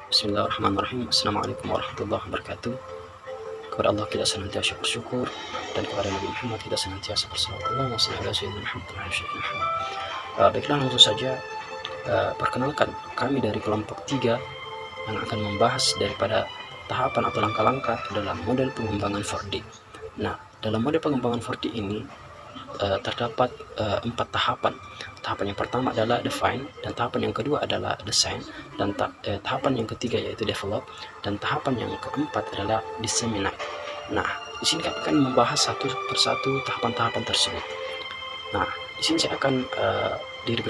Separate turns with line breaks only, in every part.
Bismillahirrahmanirrahim. Assalamualaikum warahmatullahi wabarakatuh. Kepada Allah kita senantiasa bersyukur, dan kepada Nabi Muhammad kita senantiasa bersalawat. Allahumma shalli ala sayyidina Muhammad wa ala ali Muhammad. Baiklah, langsung saja perkenalkan kami dari kelompok 3 yang akan membahas daripada tahapan atau langkah-langkah dalam model pengembangan 4D. Nah, dalam model pengembangan 4D ini terdapat 4 tahapan. Tahapan yang pertama adalah define, dan tahapan yang kedua adalah design, dan tahapan yang ketiga yaitu develop, dan tahapan yang keempat adalah disseminate. Nah, di sini kami akan membahas satu persatu tahapan-tahapan tersebut. Nah, di sini saya akan dari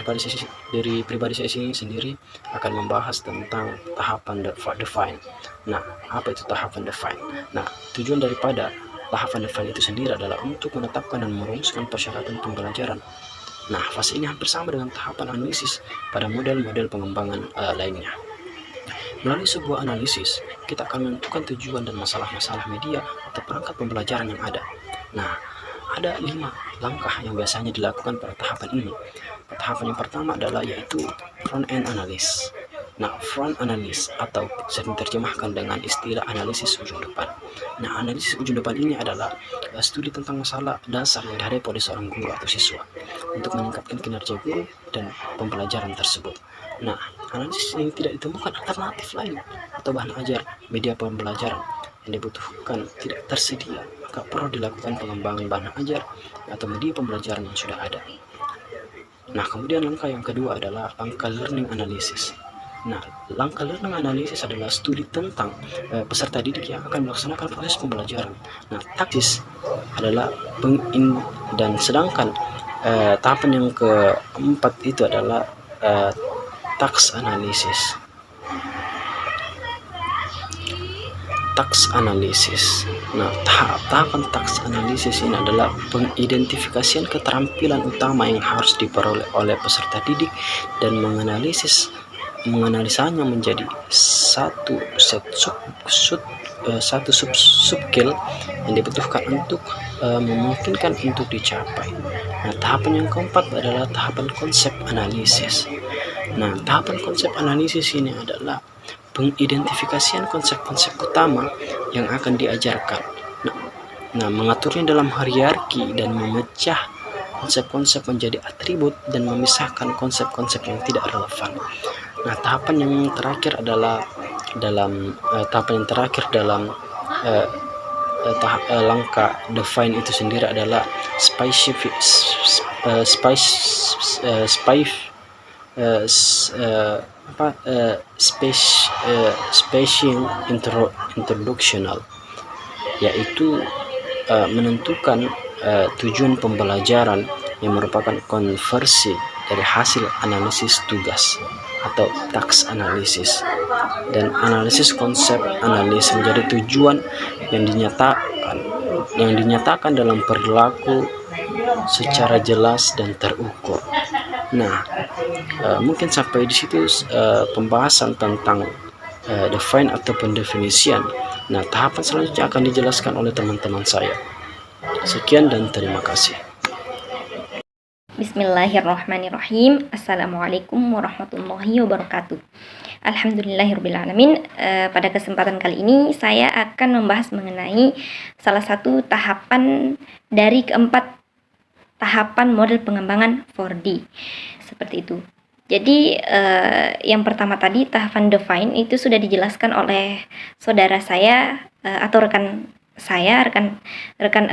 pribadi saya sendiri akan membahas tentang tahapan define. Nah, apa itu tahapan define? Nah, tujuan daripada tahapan define itu sendiri adalah untuk menetapkan dan merumuskan persyaratan pembelajaran. Nah, fase ini hampir sama dengan tahapan analisis pada model-model pengembangan lainnya. Melalui sebuah analisis, kita akan menentukan tujuan dan masalah-masalah media atau perangkat pembelajaran yang ada. Nah, ada 5 langkah yang biasanya dilakukan pada tahapan ini. Tahapan yang pertama adalah yaitu front end analysis. Nah, front analysis atau sering diterjemahkan dengan istilah analisis ujung depan. Nah, analisis ujung depan ini adalah studi tentang masalah dasar yang dihadapi oleh seorang guru atau siswa untuk meningkatkan kinerja guru dan pembelajaran tersebut. Nah, analisis ini tidak ditemukan alternatif lain atau bahan ajar media pembelajaran yang dibutuhkan tidak tersedia, maka perlu dilakukan pengembangan bahan ajar atau media pembelajaran yang sudah ada. Nah, kemudian langkah yang kedua adalah langkah learning analysis. Nah, langkah learning analysis adalah studi tentang peserta didik yang akan melaksanakan proses pembelajaran. Nah, taktis adalah dan sedangkan tahapan yang keempat itu adalah task analysis. Task analysis. Nah, tahapan task analysis ini adalah pengidentifikasian keterampilan utama yang harus diperoleh oleh peserta didik dan menganalisanya menjadi satu sub skill yang dibutuhkan untuk memungkinkan untuk dicapai. Nah, tahapan yang keempat adalah tahapan konsep analisis. Nah, tahapan konsep analisis ini adalah pengidentifikasian konsep-konsep utama yang akan diajarkan. Nah, mengaturnya dalam hierarki dan memecah konsep-konsep menjadi atribut dan memisahkan konsep-konsep yang tidak relevan. Nah, tahapan yang terakhir adalah dalam langkah define itu sendiri adalah spacing introductional, yaitu menentukan tujuan pembelajaran yang merupakan konversi dari hasil analisis tugas atau task analisis, dan analisis konsep analis menjadi tujuan yang dinyatakan dalam perilaku secara jelas dan terukur. Nah, mungkin sampai di situ pembahasan tentang define atau pendefinisian. Nah, tahapan selanjutnya akan dijelaskan oleh teman-teman saya. Sekian dan terima kasih.
Bismillahirrahmanirrahim. Assalamualaikum warahmatullahi wabarakatuh. Alhamdulillahirrahmanirrahim. Pada kesempatan kali ini saya akan membahas mengenai salah satu tahapan dari keempat tahapan model pengembangan 4D. Seperti itu. Jadi yang pertama tadi tahapan define itu sudah dijelaskan oleh saudara saya atau rekan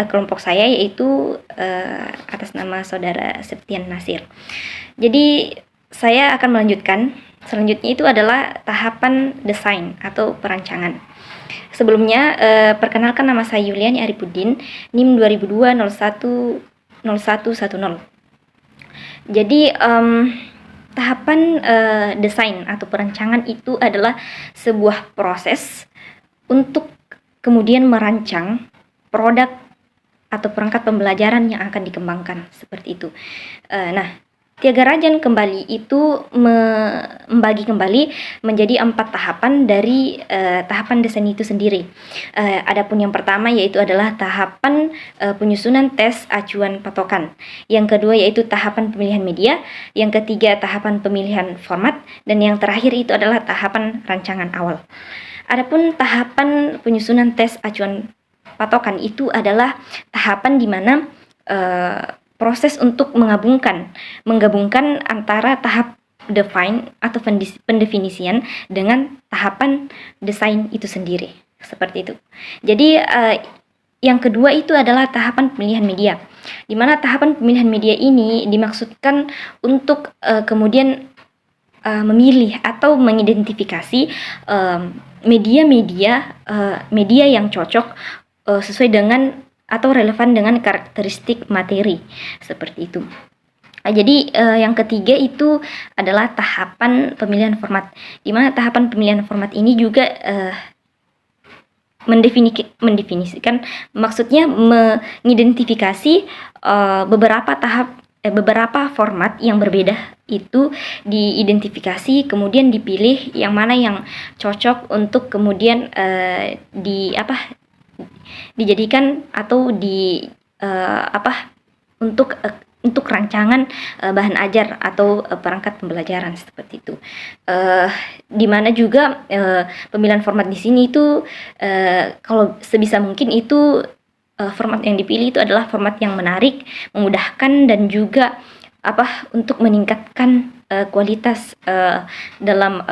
kelompok saya, yaitu atas nama saudara Septian Nasir. Jadi saya akan melanjutkan. Selanjutnya itu adalah tahapan desain atau perancangan. Sebelumnya perkenalkan, nama saya Yuliani Arifudin, NIM 2002-01-0110. Jadi tahapan desain atau perancangan itu adalah sebuah proses untuk kemudian merancang produk atau perangkat pembelajaran yang akan dikembangkan, seperti itu. Nah, Thiagarajan kembali itu membagi kembali menjadi 4 tahapan dari tahapan desain itu sendiri. Adapun yang pertama yaitu adalah tahapan penyusunan tes acuan patokan. Yang kedua yaitu tahapan pemilihan media. Yang ketiga tahapan pemilihan format. Dan yang terakhir itu adalah tahapan rancangan awal. Adapun tahapan penyusunan tes acuan patokan itu adalah tahapan di mana proses untuk menggabungkan antara tahap define atau pendefinisian dengan tahapan desain itu sendiri, seperti itu. Jadi yang kedua itu adalah tahapan pemilihan media, di mana tahapan pemilihan media ini dimaksudkan untuk kemudian memilih atau mengidentifikasi media yang cocok sesuai dengan atau relevan dengan karakteristik materi, seperti itu. Jadi yang ketiga itu adalah tahapan pemilihan format, di mana tahapan pemilihan format ini juga mendefinisikan, maksudnya mengidentifikasi beberapa format yang berbeda itu diidentifikasi, kemudian dipilih yang mana yang cocok untuk kemudian dijadikan atau untuk rancangan bahan ajar atau perangkat pembelajaran, seperti itu. Di mana juga pemilihan format di sini itu kalau sebisa mungkin itu format yang dipilih itu adalah format yang menarik, memudahkan, dan juga untuk meningkatkan kualitas dalam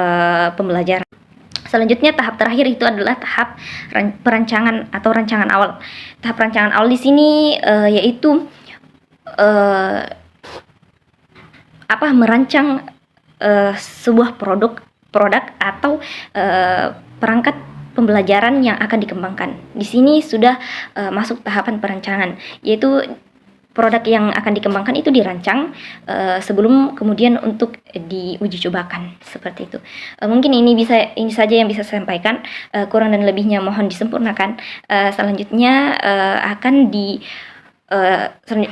pembelajaran. Selanjutnya tahap terakhir itu adalah tahap perancangan atau rancangan awal. Tahap rancangan awal di sini yaitu merancang sebuah produk atau perangkat pembelajaran yang akan dikembangkan. Di sini sudah masuk tahapan perancangan, yaitu produk yang akan dikembangkan itu dirancang sebelum kemudian untuk diuji cobakan, seperti itu. Mungkin ini saja yang bisa saya sampaikan. Kurang dan lebihnya mohon disempurnakan. Selanjutnya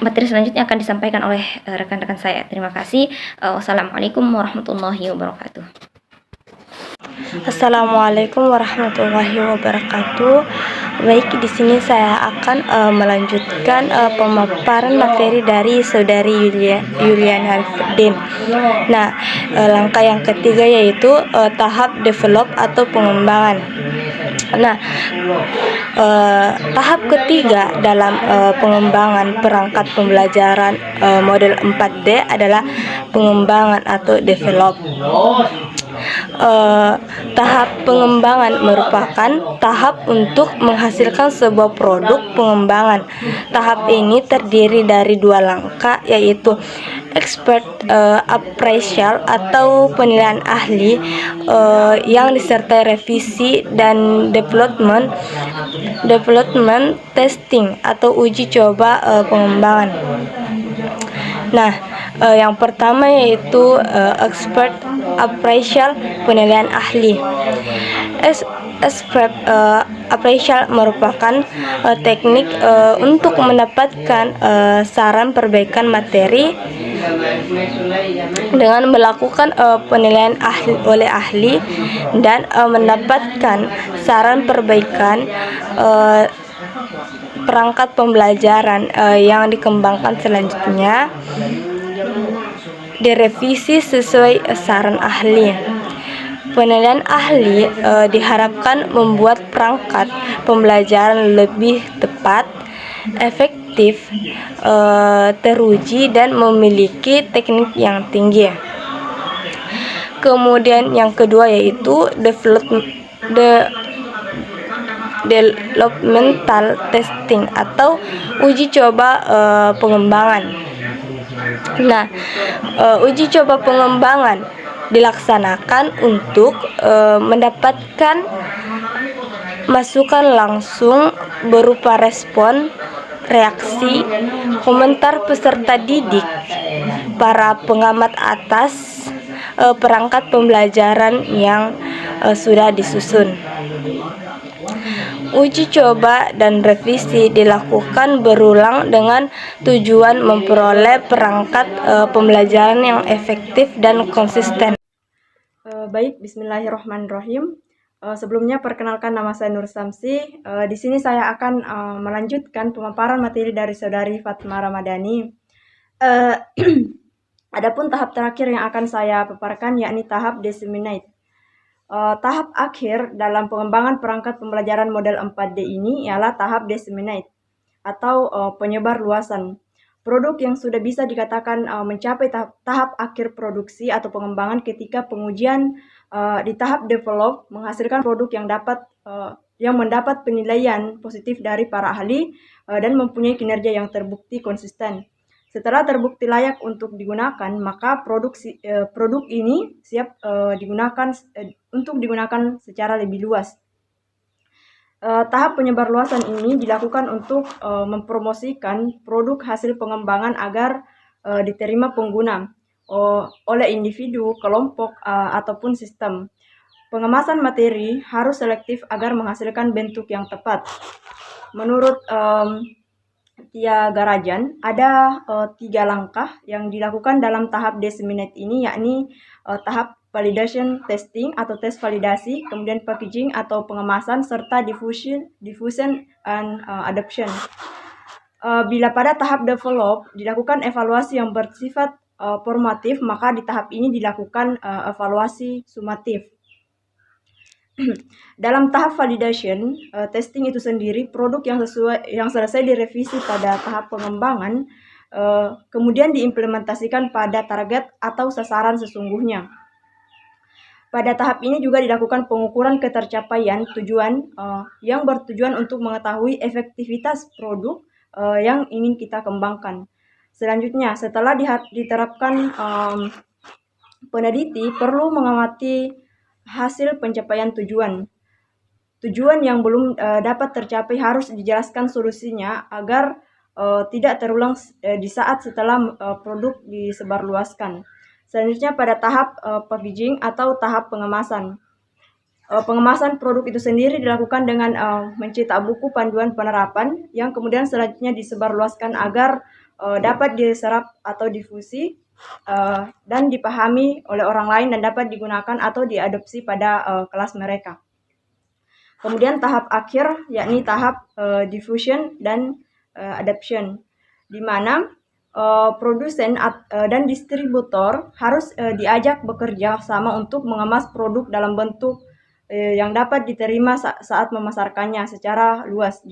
materi selanjutnya akan disampaikan oleh rekan-rekan saya. Terima kasih. Wassalamualaikum warahmatullahi wabarakatuh.
Assalamualaikum warahmatullahi wabarakatuh. Baik, di sini saya akan melanjutkan pemaparan materi dari saudari Yuliana Arifudin. Nah, langkah yang ketiga yaitu tahap develop atau pengembangan. Nah, tahap ketiga dalam pengembangan perangkat pembelajaran model 4D adalah pengembangan atau develop. Tahap pengembangan merupakan tahap untuk menghasilkan sebuah produk pengembangan. Tahap ini terdiri dari 2 langkah, yaitu expert appraisal atau penilaian ahli yang disertai revisi, dan development testing atau uji coba pengembangan. Nah, yang pertama yaitu expert appraisal, penilaian ahli. Expert appraisal merupakan teknik untuk mendapatkan saran perbaikan materi dengan melakukan penilaian oleh ahli dan mendapatkan saran perbaikan perangkat pembelajaran yang dikembangkan selanjutnya direvisi sesuai saran ahli. Penilaian ahli diharapkan membuat perangkat pembelajaran lebih tepat, efektif, teruji, dan memiliki teknik yang tinggi. Kemudian yang kedua yaitu developmental testing atau uji coba pengembangan. Nah, uji coba pengembangan dilaksanakan untuk mendapatkan masukan langsung berupa respon, reaksi, komentar peserta didik, para pengamat atas perangkat pembelajaran yang sudah disusun. Uji coba dan revisi dilakukan berulang dengan tujuan memperoleh perangkat pembelajaran yang efektif dan konsisten.
Baik, bismillahirrahmanirrahim. Sebelumnya perkenalkan, nama saya Nur Samsi. Di sini saya akan melanjutkan pemaparan materi dari saudari Fatma Ramadhani. Adapun tahap terakhir yang akan saya paparkan yakni tahap disseminate. Tahap akhir dalam pengembangan perangkat pembelajaran model 4D ini ialah tahap disseminate atau penyebar luasan. Produk yang sudah bisa dikatakan mencapai tahap akhir produksi atau pengembangan ketika pengujian di tahap develop menghasilkan produk yang mendapat penilaian positif dari para ahli dan mempunyai kinerja yang terbukti konsisten. Setelah terbukti layak untuk digunakan, maka produk ini siap untuk digunakan secara lebih luas. Tahap penyebar luasan ini dilakukan untuk mempromosikan produk hasil pengembangan agar diterima pengguna oleh individu, kelompok, ataupun sistem. Pengemasan materi harus selektif agar menghasilkan bentuk yang tepat. Menurut Tia Garajan, ada 3 langkah yang dilakukan dalam tahap disseminate ini, yakni tahap validation testing atau tes validasi, kemudian packaging atau pengemasan, serta diffusion and adoption. Bila pada tahap develop dilakukan evaluasi yang bersifat formatif, maka di tahap ini dilakukan evaluasi sumatif. Dalam tahap validation testing itu sendiri, produk yang selesai direvisi pada tahap pengembangan kemudian diimplementasikan pada target atau sasaran sesungguhnya. Pada tahap ini juga dilakukan pengukuran ketercapaian tujuan yang bertujuan untuk mengetahui efektivitas produk yang ingin kita kembangkan. Selanjutnya, setelah diterapkan peneliti perlu mengamati hasil pencapaian tujuan. Tujuan yang belum dapat tercapai harus dijelaskan solusinya agar tidak terulang di saat setelah produk disebarluaskan. Selanjutnya pada tahap packaging atau tahap pengemasan. Pengemasan produk itu sendiri dilakukan dengan mencetak buku panduan penerapan yang kemudian selanjutnya disebarluaskan agar dapat diserap atau difusi dan dipahami oleh orang lain dan dapat digunakan atau diadopsi pada kelas mereka. Kemudian tahap akhir yakni tahap diffusion dan adoption, di mana produsen dan distributor harus diajak bekerja sama untuk mengemas produk dalam bentuk yang dapat diterima saat memasarkannya secara luas.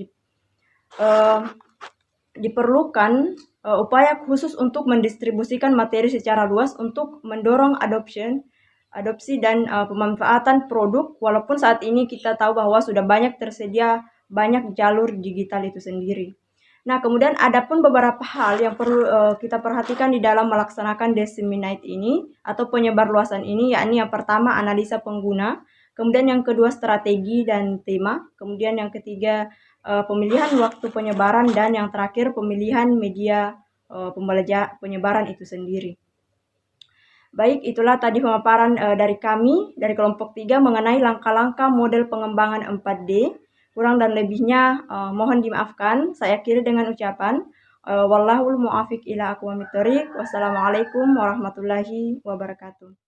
Diperlukan upaya khusus untuk mendistribusikan materi secara luas untuk mendorong adopsi dan pemanfaatan produk, walaupun saat ini kita tahu bahwa sudah tersedia banyak jalur digital itu sendiri. Nah, kemudian ada pun beberapa hal yang perlu kita perhatikan di dalam melaksanakan disseminate ini atau penyebarluasan ini, yakni yang pertama analisa pengguna, kemudian yang kedua strategi dan tema, kemudian yang ketiga pemilihan waktu penyebaran, dan yang terakhir pemilihan media penyebaran itu sendiri. Baik, itulah tadi pemaparan dari kami, dari kelompok 3 mengenai langkah-langkah model pengembangan 4D. Kurang dan lebihnya mohon dimaafkan. Saya akhiri dengan ucapan wallahul muwaffiq ila aqwamit thoriq. Wassalamualaikum warahmatullahi wabarakatuh.